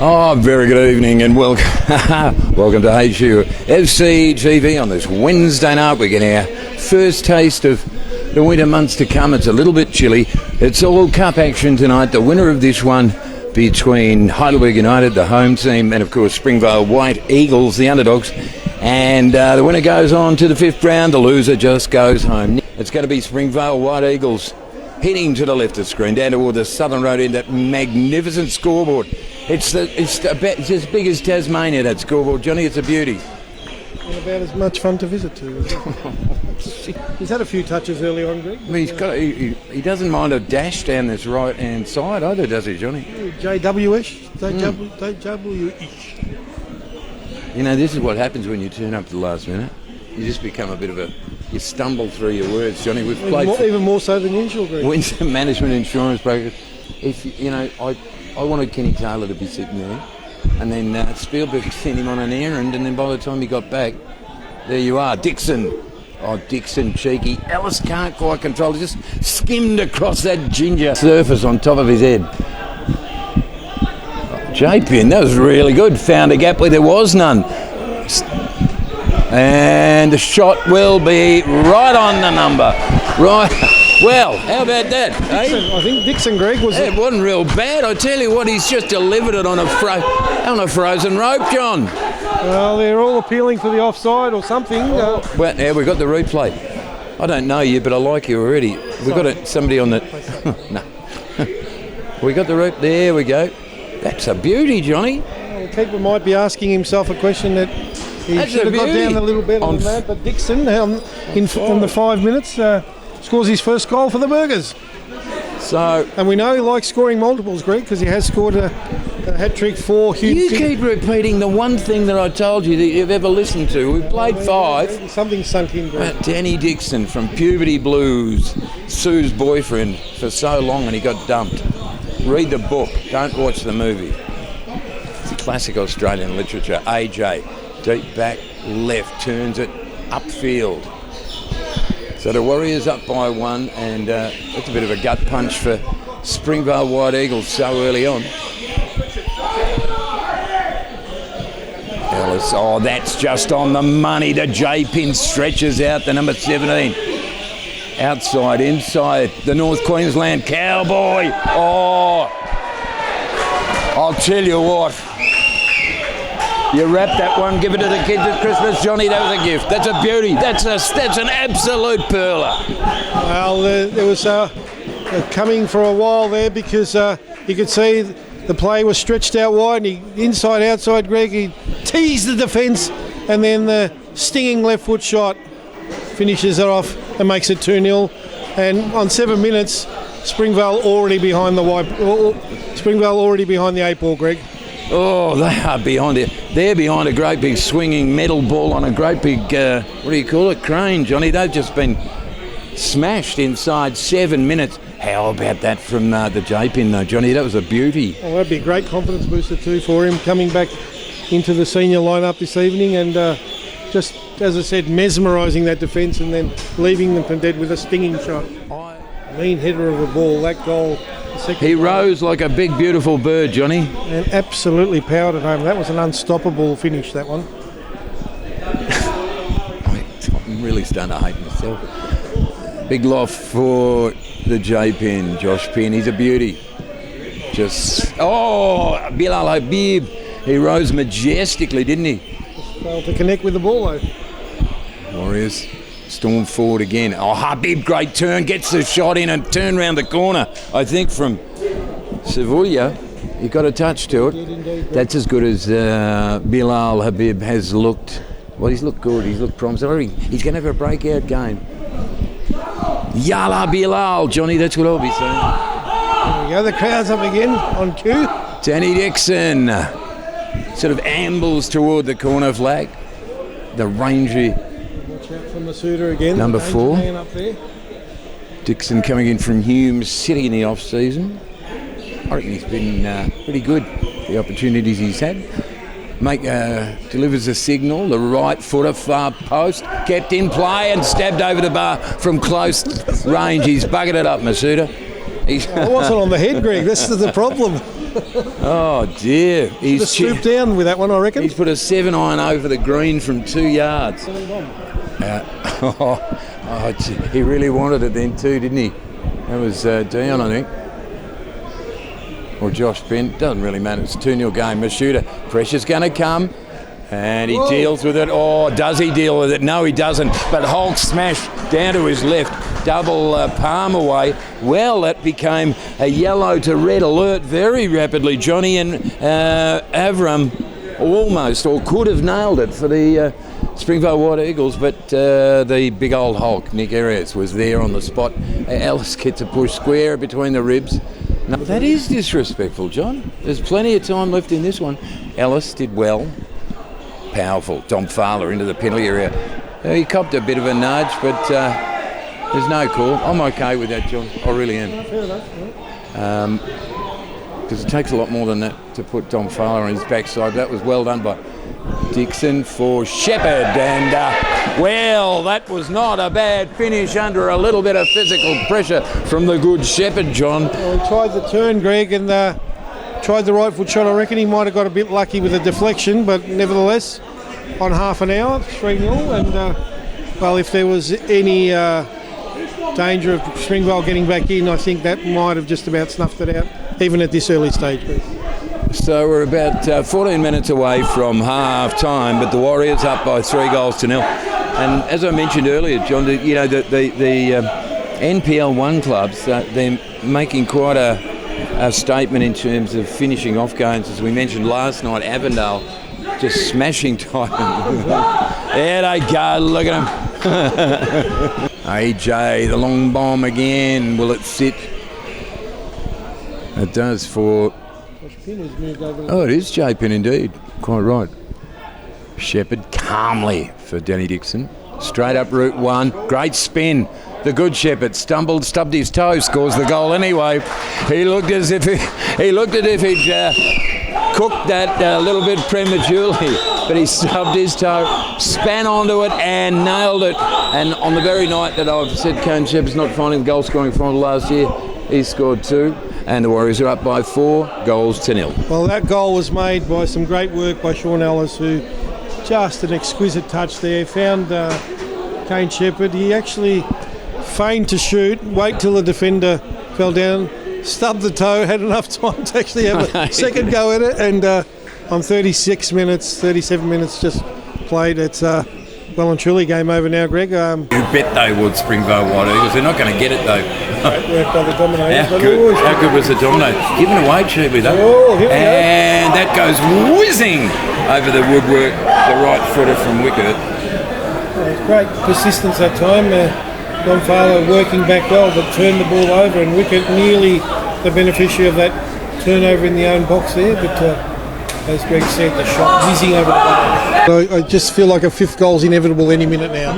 Oh, very good evening and welcome welcome to HU FC TV on this Wednesday night. We're getting our first taste of the winter months to come. It's a little bit chilly. It's all cup action tonight. The winner of this one between Heidelberg United, the home team, and of course Springvale White Eagles, the underdogs. And the winner goes on to the fifth round. The loser just goes home. It's going to be Springvale White Eagles heading to the left of the screen, down toward the southern road end, that magnificent scoreboard. It's as big as Tasmania, that scoreboard, Johnny. It's a beauty. And about as much fun to visit to, isn't it? He's had a few touches early on, Greg. I mean, he doesn't mind a dash down this right-hand side either, does he, Johnny? JW-ish. JW-ish. You know, this is what happens when you turn up at the last minute. You just become a bit of a... You stumble through your words, Johnny. We've played... Even more so than usual, Greg. Winter management insurance broker. I wanted Kenny Taylor to be sitting there, and then Spielberg sent him on an errand, and then by the time he got back, there you are, Dixon. Oh, Dixon, cheeky. Ellis can't quite control it. Just skimmed across that ginger surface on top of his head. J-Pin, that was really good. Found a gap where there was none. And the shot will be right on the number. Right. Well, how about that? Dixon, I think Dixon, Greg, was... It wasn't real bad. I tell you what, he's just delivered it on a frozen rope, John. Well, they're all appealing for the offside or something. Well, yeah, we've got the replay. I don't know you, but I like you already. We've got somebody on the... No. We got the rope. There we go. That's a beauty, Johnny. Well, the keeper might be asking himself a question that he should have got down a little better than that. But Dixon, in the 5 minutes... scores his first goal for the Burgers. And we know he likes scoring multiples, Greg, because he has scored a hat-trick for Hugh. You keep repeating the one thing that I told you that you've ever listened to. We've played 5. Something sunk in, Greg. Danny Dixon from Puberty Blues, Sue's boyfriend for so long, and he got dumped. Read the book, don't watch the movie. It's a classic Australian literature. AJ, deep back, left, turns it upfield. So the Warriors up by 1, and that's a bit of a gut punch for Springvale White Eagles so early on. Ellis, oh, that's just on the money. The J-Pin stretches out the number 17. Outside, inside, the North Queensland Cowboy. Oh, I'll tell you what. You wrap that one, give it to the kids at Christmas, Johnny. That was a gift. That's a beauty. That's an absolute perler. Well, there was coming for a while there because you could see the play was stretched out wide, and he inside outside, Greg. He teased the defence, and then the stinging left foot shot finishes it off and makes it 2-0. And on 7 minutes, Springvale already behind the 8 ball, Greg. Oh, they are behind it. They're behind a great big swinging metal ball on a great big, what do you call it, crane, Johnny. They've just been smashed inside 7 minutes. How about that from the J-Pin, though, Johnny? That was a beauty. Well, that'd be a great confidence booster, too, for him, coming back into the senior lineup this evening and just, as I said, mesmerising that defence and then leaving them for dead with a stinging shot. Mean header of a ball, that goal. He rose like a big, beautiful bird, Johnny. And absolutely powered it home. That was an unstoppable finish, that one. I'm really starting to hate myself. Big loft for the J-Pin, Josh Pin. He's a beauty. Bilal Habib. He rose majestically, didn't he? Failed to connect with the ball, though. Warriors storm forward again. Oh, Habib, great turn, gets the shot in and turn round the corner. I think from Sevilla, he got a touch to it. That's as good as Bilal Habib has looked. Well, he's looked good, he's looked promising. He's going to have a breakout game. Yalla Bilal, Johnny, that's what I'll be saying. There we go, the crowd's up again on cue. Danny Dixon sort of ambles toward the corner flag. The rangy... From Masuda again. Number 4. Up there. Dixon coming in from Hume City in the off-season. I reckon he's been pretty good, the opportunities he's had. Delivers a signal, the right footer, far post, kept in play and stabbed over the bar from close range. He's buggered it up, Masuda. It wasn't on the head, Greg. This is the problem. Oh dear. He's swooped down with that one, I reckon. He's put a 7-iron over the green from 2 yards. He really wanted it then too, didn't he? That was Dion, I think. Or Josh Bent. Doesn't really matter. It's a 2-0 game. Mashuda. Pressure's going to come. And he deals with it. Oh, does he deal with it? No, he doesn't. But Hulk smash down to his left. Double palm away. Well, that became a yellow to red alert very rapidly. Johnny and Avram almost, or could have nailed it for the Springvale White Eagles, but the big old Hulk, Nick Arias, was there on the spot. Ellis gets a push square between the ribs. No, that is disrespectful, John. There's plenty of time left in this one. Ellis did well. Powerful. Dom Fowler into the penalty area. He copped a bit of a nudge, but there's no call. I'm okay with that, John. I really am. Because it takes a lot more than that to put Dom Fowler on his backside. That was well done by Dixon for Shepherd. And, well, that was not a bad finish under a little bit of physical pressure from the good Shepherd, John. Well, he tried the turn, Greg, and tried the right foot shot. I reckon he might have got a bit lucky with the deflection, but nevertheless, on half an hour, 3-0. And, well, if there was any danger of Springvale getting back in, I think that might have just about snuffed it out, even at this early stage. So we're about 14 minutes away from half time, but the Warriors up by 3-0. And as I mentioned earlier, John, the NPL 1 clubs, they're making quite a statement in terms of finishing off games. As we mentioned last night, Avondale just smashing Titan. There they go, look at them. AJ, the long bomb again. Will it sit? It does for... Oh, it is J-Pin indeed. Quite right. Shepherd calmly for Danny Dixon. Straight up Route 1. Great spin. The good Shepherd stubbed his toe, scores the goal anyway. He looked as if he'd cooked that a little bit prematurely, but he stubbed his toe, span onto it and nailed it. And on the very night that I've said Cone Shepherd's not finding the goal scoring final last year, he scored 2. And the Warriors are up by 4-0. Well, that goal was made by some great work by Sean Ellis, who just an exquisite touch there. Found Kane Shepherd. He actually feigned to shoot, wait till the defender fell down, stubbed the toe, had enough time to actually have a second go at it. And on 37 minutes just played, it's well and truly game over now, Greg. You bet they would, Springvale White Eagles. They're not going to get it though. Great work by the Dominators. How good was the Domino? Given away cheaply though. Oh, and that goes whizzing over the woodwork, the right footer from Wicket. It's great persistence that time. Don Fowler working back well, but turned the ball over, and Wicket nearly the beneficiary of that turnover in the own box there. But as Greg said, the shot whizzing over the bar. I just feel like a 5th goal's inevitable any minute now.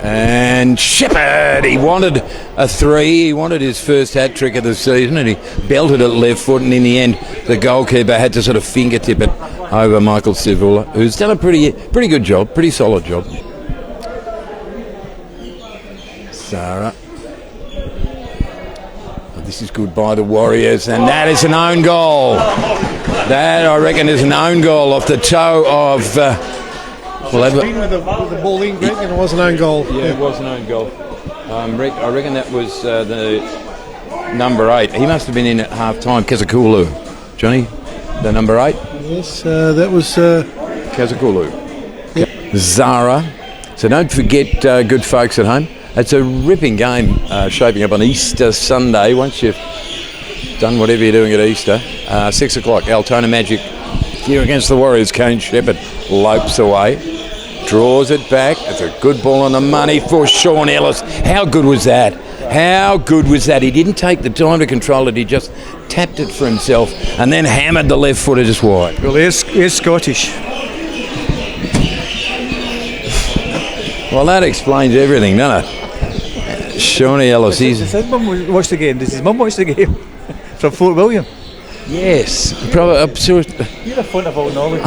And Shepherd, he wanted a 3. He wanted his first hat-trick of the season, and he belted it left foot, and in the end, the goalkeeper had to sort of fingertip it over Michael Sivula, who's done a pretty good job, pretty solid job. Sarah. This is good by the Warriors, and that is an own goal. That, I reckon, is an own goal off the toe of... with the ball in, Greg, and it was an own goal. Yeah, it was an own goal. I reckon that was the number 8. He must have been in at half-time, Kazakulu. Johnny, the number 8? Yes, that was... Kazakulu. Yep. Zara. So don't forget, good folks at home, it's a ripping game shaping up on Easter Sunday. Once you've done whatever you're doing at Easter, 6 o'clock, Altona Magic here against the Warriors. Kane Shepherd lopes away, draws it back. It's a good ball on the money for Sean Ellis. How good was that? How good was that? He didn't take the time to control it. He just tapped it for himself and then hammered the left footer just wide. Well, he's Scottish. Well, that explains everything, doesn't it? Shawnee Ellis, Does his mum watch the game? Does his mum watch the game? From Fort William? Yes. Probably. You're a font of all knowledge.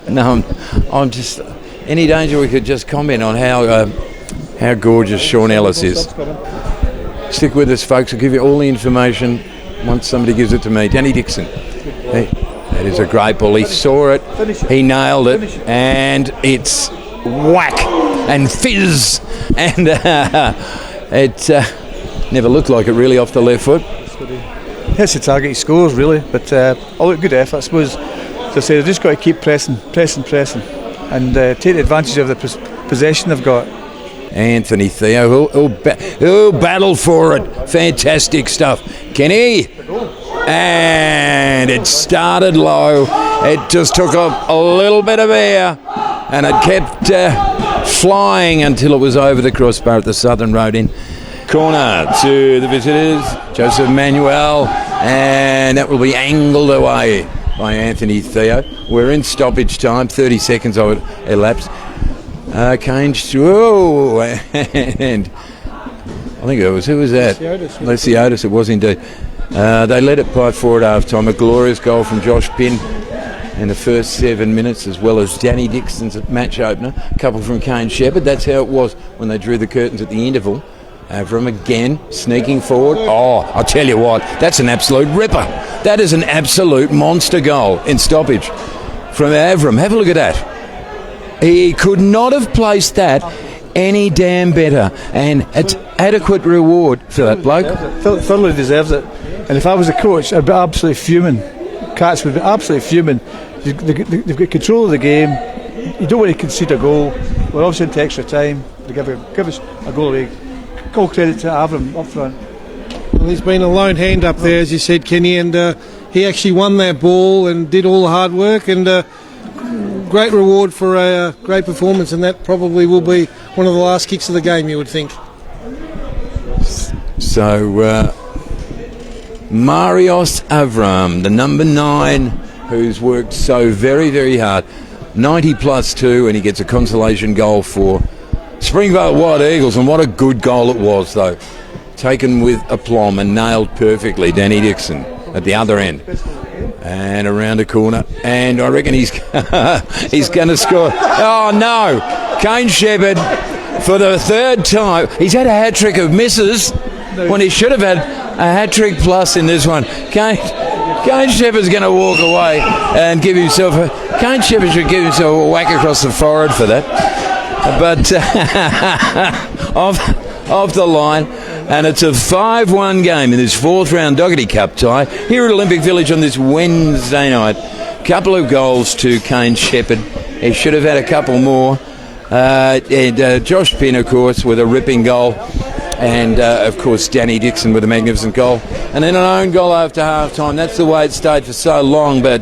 No, I'm just... Any danger we could just comment on how gorgeous Sean Ellis is. Stick with us, folks. I'll give you all the information once somebody gives it to me. Danny Dixon. Hey, that is a great ball. He saw it. He nailed it. And it's whack and fizz. And it never looked like it really off the left foot. Hits the target, he scores really, but all good effort, I suppose. As I say, they've just got to keep pressing, and take advantage of the possession they've got. Anthony Theo, who'll battle for it. Fantastic stuff. Kenny, and it started low. It just took a little bit of air, and it kept flying until it was over the crossbar at the Southern Road end. Corner to the visitors, Joseph Manuel, and that will be angled away by Anthony Theo. We're in stoppage time, 30 seconds of it elapsed. Kane, whoa, and I think it was, who was that? Leslie Otis, it was indeed. They led it by 4 at half time. A glorious goal from Josh Pinn in the first 7 minutes, as well as Danny Dixon's match opener. A couple from Kane Shepherd. That's how it was when they drew the curtains at the interval. Avram again, sneaking forward. Oh, I'll tell you what, that's an absolute ripper. That is an absolute monster goal in stoppage from Avram. Have a look at that. He could not have placed that any damn better, and it's adequate reward for that bloke. Thoroughly deserves it. And if I was a coach, I'd be absolutely fuming. Cats would be absolutely fuming. They've got control of the game. You don't want to concede a goal. We're obviously into extra time. They give us a goal away. All credit to Avram up front. Well, there's been a lone hand up there, as you said, Kenny, and he actually won that ball and did all the hard work, and great reward for a great performance, and that probably will be one of the last kicks of the game, you would think. So, Marios Avram, the number 9, who's worked so very, very hard, 90 plus 2, and he gets a consolation goal for Springvale White Eagles, and what a good goal it was, though. Taken with aplomb and nailed perfectly, Danny Dixon at the other end. And around a corner, and I reckon he's he's going to score. Oh, no. Kane Shepherd, for the 3rd time. He's had a hat-trick of misses when he should have had a hat-trick plus in this one. Kane Shepherd's going to walk away and give himself Kane Shepherd should give himself a whack across the forehead for that. But off the line, and it's a 5-1 game in this 4th round Doherty Cup tie here at Olympic Village on this Wednesday night. Couple of goals to Kane Shepherd. He should have had a couple more. And Josh Pinn, of course, with a ripping goal, and of course Danny Dixon with a magnificent goal, and then an own goal after half time. That's the way it stayed for so long, but